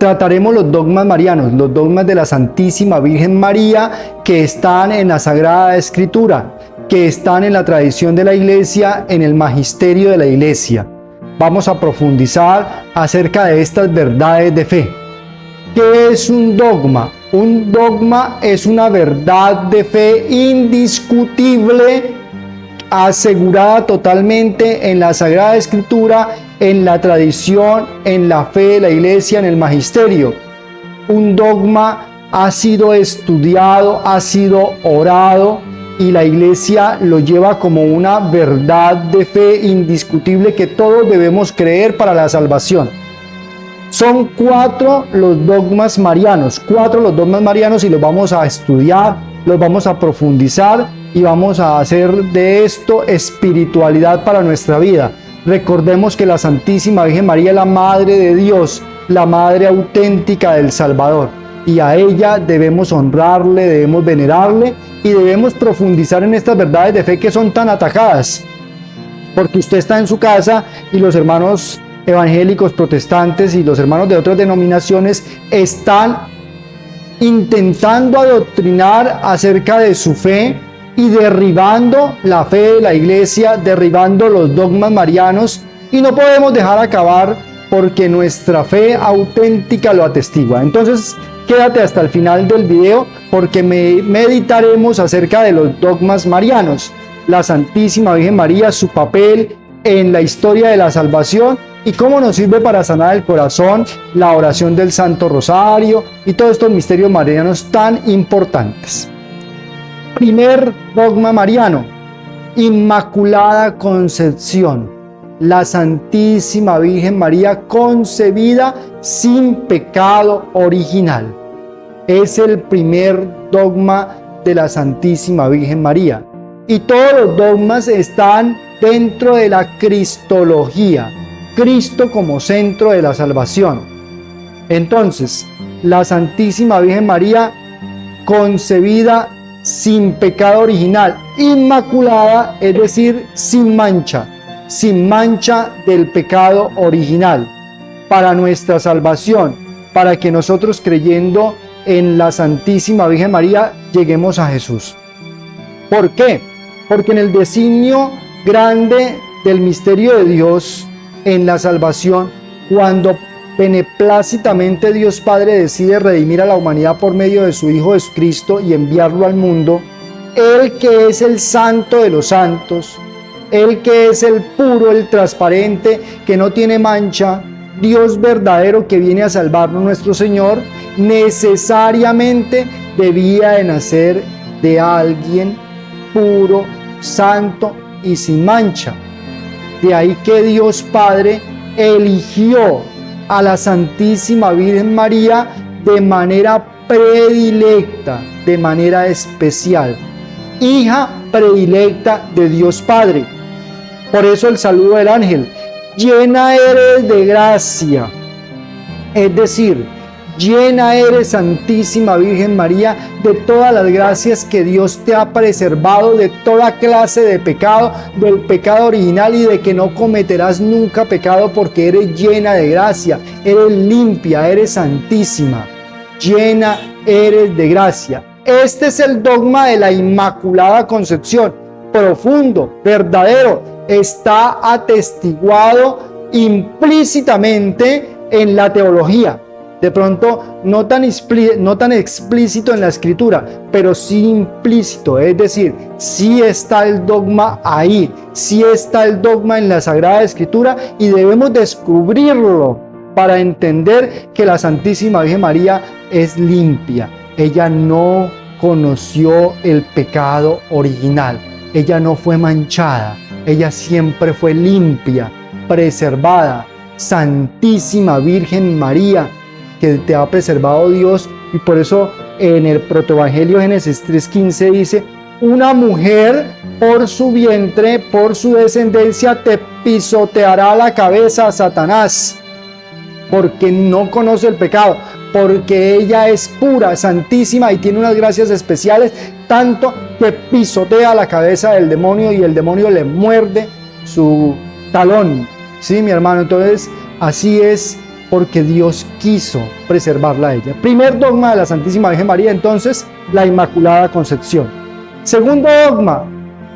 trataremos los dogmas marianos, los dogmas de la Santísima Virgen María que están en la Sagrada Escritura, que están en la tradición de la Iglesia, en el magisterio de la Iglesia. Vamos a profundizar acerca de estas verdades de fe. ¿Qué es un dogma? Un dogma es una verdad de fe indiscutible, asegurada totalmente en la Sagrada Escritura, en la tradición, en la fe de la Iglesia, en el magisterio. Un dogma ha sido estudiado, ha sido orado, y la Iglesia lo lleva como una verdad de fe indiscutible que todos debemos creer para la salvación. Son 4 los dogmas marianos, 4 los dogmas marianos, y los vamos a estudiar, los vamos a profundizar y vamos a hacer de esto espiritualidad para nuestra vida. Recordemos que la Santísima Virgen María es la Madre de Dios, la Madre auténtica del Salvador, y a ella debemos honrarle, debemos venerarle y debemos profundizar en estas verdades de fe que son tan atacadas, porque usted está en su casa y los hermanos evangélicos, protestantes y los hermanos de otras denominaciones están intentando adoctrinar acerca de su fe y derribando la fe de la Iglesia, derribando los dogmas marianos, y no podemos dejar acabar porque nuestra fe auténtica lo atestigua. Entonces, quédate hasta el final del video porque meditaremos acerca de los dogmas marianos, la Santísima Virgen María, su papel en la historia de la salvación y cómo nos sirve para sanar el corazón, la oración del Santo Rosario y todos estos misterios marianos tan importantes. Primer dogma mariano: Inmaculada Concepción, la Santísima Virgen María concebida sin pecado original. Es el primer dogma de la Santísima Virgen María. Y todos los dogmas están dentro de la cristología, Cristo como centro de la salvación. Entonces, la Santísima Virgen María concebida sin pecado original, inmaculada, es decir, sin mancha del pecado original, para nuestra salvación, para que nosotros, creyendo en la Santísima Virgen María, lleguemos a Jesús. ¿Por qué? Porque en el designio grande del misterio de Dios en la salvación, cuando beneplácitamente Dios Padre decide redimir a la humanidad por medio de su Hijo Jesucristo y enviarlo al mundo, Él que es el santo de los santos, Él que es el puro, el transparente, que no tiene mancha, Dios verdadero que viene a salvarnos, nuestro Señor, necesariamente debía de nacer de alguien puro, santo y sin mancha. De ahí que Dios Padre eligió a la Santísima Virgen María de manera predilecta, de manera especial, hija predilecta de Dios Padre. Por eso el saludo del ángel: llena eres de gracia, es decir, llena eres, Santísima Virgen María, de todas las gracias que Dios te ha preservado de toda clase de pecado, del pecado original, y de que no cometerás nunca pecado porque eres llena de gracia, eres limpia, eres santísima, llena eres de gracia. Este es el dogma de la Inmaculada Concepción, profundo, verdadero, está atestiguado implícitamente en la teología. De pronto no tan explícito en la Escritura, pero sí implícito, es decir, sí está el dogma ahí, sí está el dogma en la Sagrada Escritura, y debemos descubrirlo para entender que la Santísima Virgen María es limpia. Ella no conoció el pecado original, ella no fue manchada, ella siempre fue limpia, preservada. Santísima Virgen María, que te ha preservado Dios, y por eso en el protoevangelio Génesis 3:15 dice: una mujer por su vientre, por su descendencia, te pisoteará la cabeza, Satanás, porque no conoce el pecado, porque ella es pura, santísima y tiene unas gracias especiales, tanto que pisotea la cabeza del demonio y el demonio le muerde su talón. Sí, mi hermano, entonces así es porque Dios quiso preservarla a ella. Primer dogma de la Santísima Virgen María, entonces, la Inmaculada Concepción. Segundo dogma,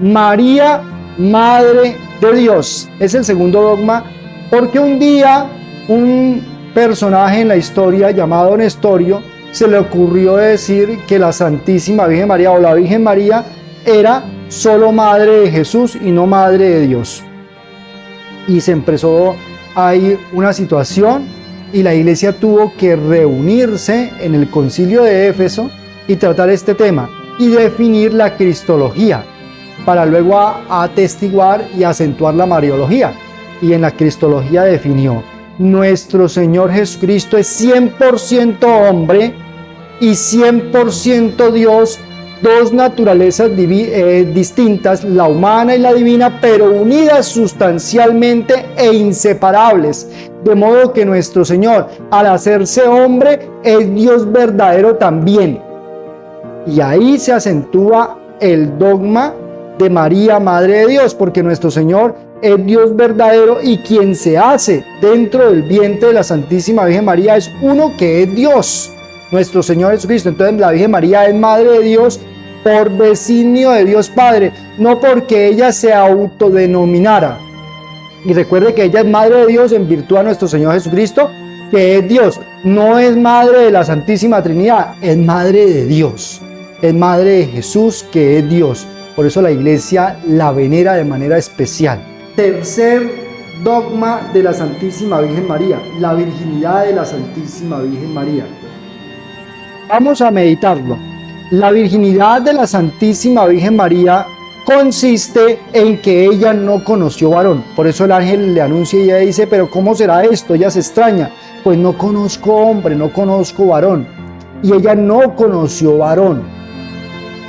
María, Madre de Dios. Es el segundo dogma porque un día un personaje en la historia llamado Nestorio se le ocurrió decir que la Santísima Virgen María o la Virgen María era solo Madre de Jesús y no Madre de Dios. Y se empezó ahí una situación y la Iglesia tuvo que reunirse en el Concilio de Éfeso y tratar este tema y definir la cristología para luego atestiguar y acentuar la mariología. Y en la cristología definió: nuestro Señor Jesucristo es 100% hombre y 100% Dios, dos naturalezas distintas, la humana y la divina, pero unidas sustancialmente e inseparables, de modo que nuestro Señor, al hacerse hombre, es Dios verdadero también. Y ahí se acentúa el dogma de María, Madre de Dios, porque nuestro Señor es Dios verdadero y quien se hace dentro del vientre de la Santísima Virgen María es uno que es Dios, nuestro Señor Jesucristo. Entonces la Virgen María es Madre de Dios por designio de Dios Padre, no porque ella se autodenominara. Y recuerde que ella es Madre de Dios en virtud a nuestro Señor Jesucristo, que es Dios. No es Madre de la Santísima Trinidad, es Madre de Dios. Es Madre de Jesús, que es Dios. Por eso la Iglesia la venera de manera especial. Tercer dogma de la Santísima Virgen María, la virginidad de la Santísima Virgen María. Vamos a meditarlo. La virginidad de la Santísima Virgen María consiste en que ella no conoció varón. Por eso el ángel le anuncia y ella dice: pero ¿cómo será esto? Ella se extraña. Pues no conozco hombre, no conozco varón. Y ella no conoció varón.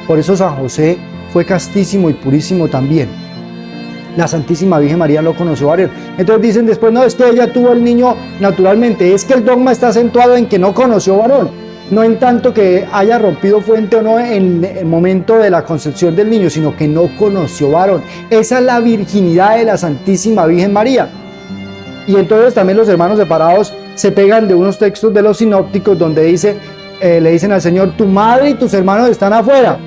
Por eso San José fue castísimo y purísimo también. La Santísima Virgen María no conoció varón. Entonces dicen después: no, es que ella tuvo el niño naturalmente. Es que el dogma está acentuado en que no conoció varón. No en tanto que haya rompido fuente o no en el momento de la concepción del niño, sino que no conoció varón. Esa es la virginidad de la Santísima Virgen María. Y entonces también los hermanos separados se pegan de unos textos de los sinópticos donde dice, le dicen al Señor: tu madre y tus hermanos están afuera.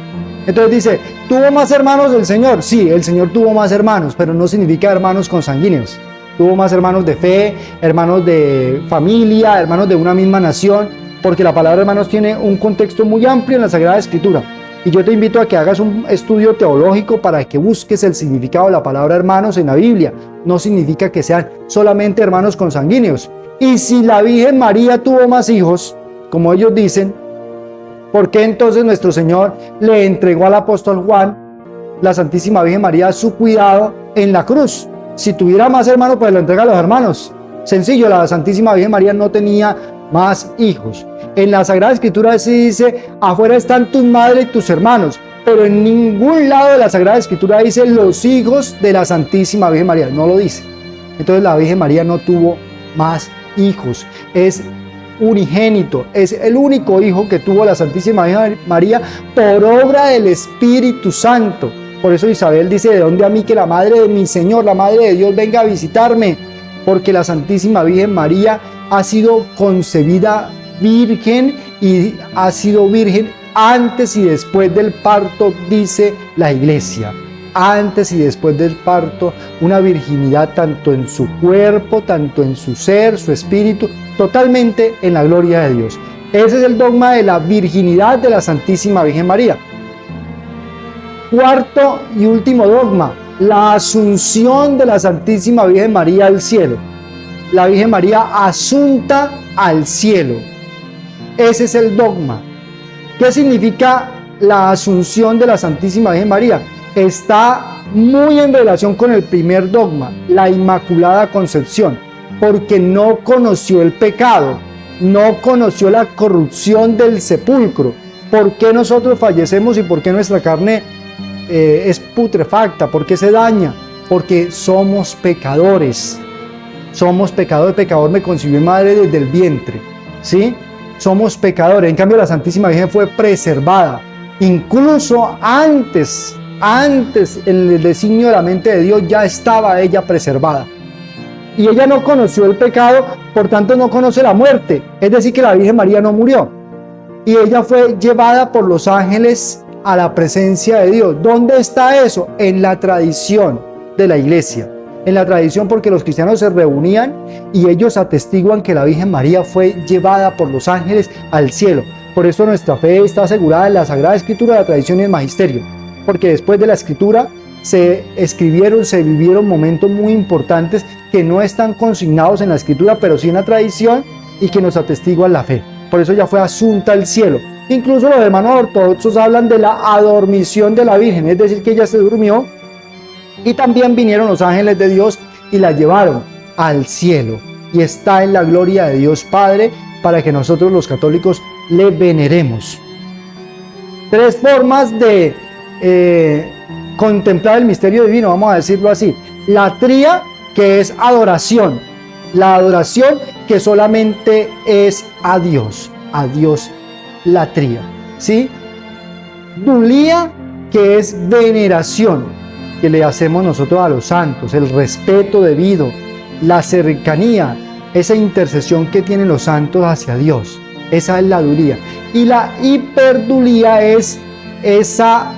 Entonces dice: ¿tuvo más hermanos el Señor? Sí, el Señor tuvo más hermanos, pero no significa hermanos consanguíneos. Tuvo más hermanos de fe, hermanos de familia, hermanos de una misma nación, porque la palabra hermanos tiene un contexto muy amplio en la Sagrada Escritura. Y yo te invito a que hagas un estudio teológico para que busques el significado de la palabra hermanos en la Biblia. No significa que sean solamente hermanos consanguíneos. Y si la Virgen María tuvo más hijos, como ellos dicen, ¿por qué entonces nuestro Señor le entregó al apóstol Juan, la Santísima Virgen María, su cuidado en la cruz? Si tuviera más hermanos, pues lo entrega a los hermanos. Sencillo, la Santísima Virgen María no tenía más hijos. En la Sagrada Escritura se dice: afuera están tu madre y tus hermanos, pero en ningún lado de la Sagrada Escritura dice los hijos de la Santísima Virgen María, no lo dice. Entonces la Virgen María no tuvo más hijos, es unigénito, es el único hijo que tuvo la Santísima Virgen María por obra del Espíritu Santo. Por eso Isabel dice: ¿de dónde a mí que la madre de mi Señor, la madre de Dios, venga a visitarme? Porque la Santísima Virgen María ha sido concebida virgen y ha sido virgen antes y después del parto, dice la Iglesia. Antes y después del parto, una virginidad tanto en su cuerpo, tanto en su ser, su espíritu, totalmente en la gloria de Dios. Ese es el dogma de la virginidad de la Santísima Virgen María. Cuarto y último dogma, la asunción de la Santísima Virgen María al cielo. La Virgen María asunta al cielo. Ese es el dogma. ¿Qué significa la asunción de la Santísima Virgen María? Está muy en relación con el primer dogma, la Inmaculada Concepción, porque no conoció el pecado, no conoció la corrupción del sepulcro. ¿Por qué nosotros fallecemos y por qué nuestra carne es putrefacta? ¿Por qué se daña? Porque somos pecadores. Somos pecadores. Pecador me concibió mi madre desde el vientre, ¿sí? Somos pecadores. En cambio, la Santísima Virgen fue preservada. Incluso antes, en el designio de la mente de Dios, ya estaba ella preservada. Y ella no conoció el pecado por tanto no conoce la muerte, es decir, que la Virgen María no murió. Y ella fue llevada por los ángeles a la presencia de Dios. ¿Dónde está eso? En la tradición de la iglesia. En la tradición, porque los cristianos se reunían y ellos atestiguan que la Virgen María fue llevada por los ángeles al cielo. Por eso nuestra fe está asegurada en la Sagrada Escritura, la tradición y el magisterio. Porque después de la Escritura se escribieron, se vivieron momentos muy importantes que no están consignados en la Escritura, pero sí en la tradición y que nos atestiguan la fe. Por eso ya fue asunta al cielo. Incluso los hermanos ortodoxos hablan de la adormición de la Virgen, es decir, que ella se durmió y también vinieron los ángeles de Dios y la llevaron al cielo. Y está en la gloria de Dios Padre para que nosotros los católicos le veneremos. 3 formas de contemplar el misterio divino, vamos a decirlo así. La tría, que es adoración. La adoración que solamente es a Dios la tría, ¿sí? Dulía, que es veneración, que le hacemos nosotros a los santos, el respeto debido, la cercanía, esa intercesión que tienen los santos hacia Dios. Esa es la dulía. Y la hiperdulía es esa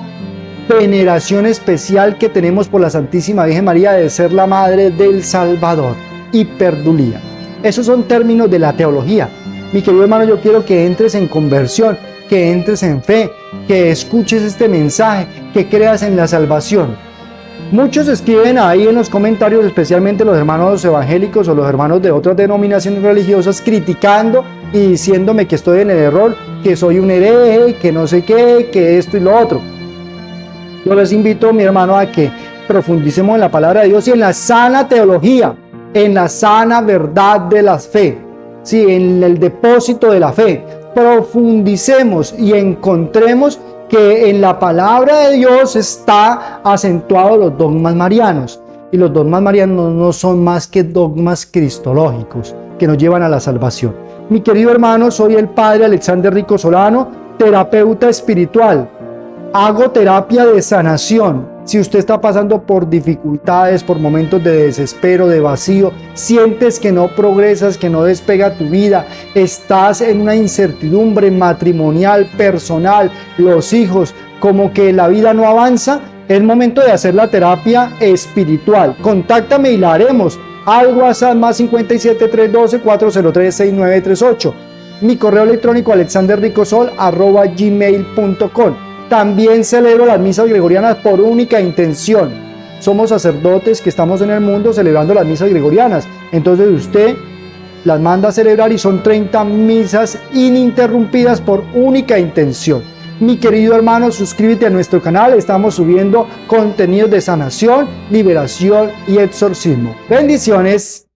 veneración especial que tenemos por la Santísima Virgen María de ser la Madre del Salvador. Hiperdulía. Esos son términos de la teología. Mi querido hermano, yo quiero que entres en conversión, que entres en fe, que escuches este mensaje, que creas en la salvación. Muchos escriben ahí en los comentarios, especialmente los hermanos evangélicos o los hermanos de otras denominaciones religiosas, criticando y diciéndome que estoy en el error, que soy un hereje, que no sé qué, que esto y lo otro. Yo les invito, mi hermano, a que profundicemos en la palabra de Dios y en la sana teología, en la sana verdad de la fe, sí, en el depósito de la fe. Profundicemos y encontremos que en la palabra de Dios está acentuado los dogmas marianos. Y los dogmas marianos no son más que dogmas cristológicos que nos llevan a la salvación. Mi querido hermano, soy el padre Alexander Rico Solano, terapeuta espiritual. Hago terapia de sanación. Si usted está pasando por dificultades, por momentos de desespero, de vacío, sientes que no progresas, que no despega tu vida, estás en una incertidumbre matrimonial, personal, los hijos, como que la vida no avanza, es momento de hacer la terapia espiritual. Contáctame y la haremos. Al WhatsApp más 57 312 403 6938. Mi correo electrónico alexanderricosol@gmail.com. También celebro las misas gregorianas por única intención. Somos sacerdotes que estamos en el mundo celebrando las misas gregorianas. Entonces usted las manda a celebrar y son 30 misas ininterrumpidas por única intención. Mi querido hermano, suscríbete a nuestro canal. Estamos subiendo contenidos de sanación, liberación y exorcismo. Bendiciones.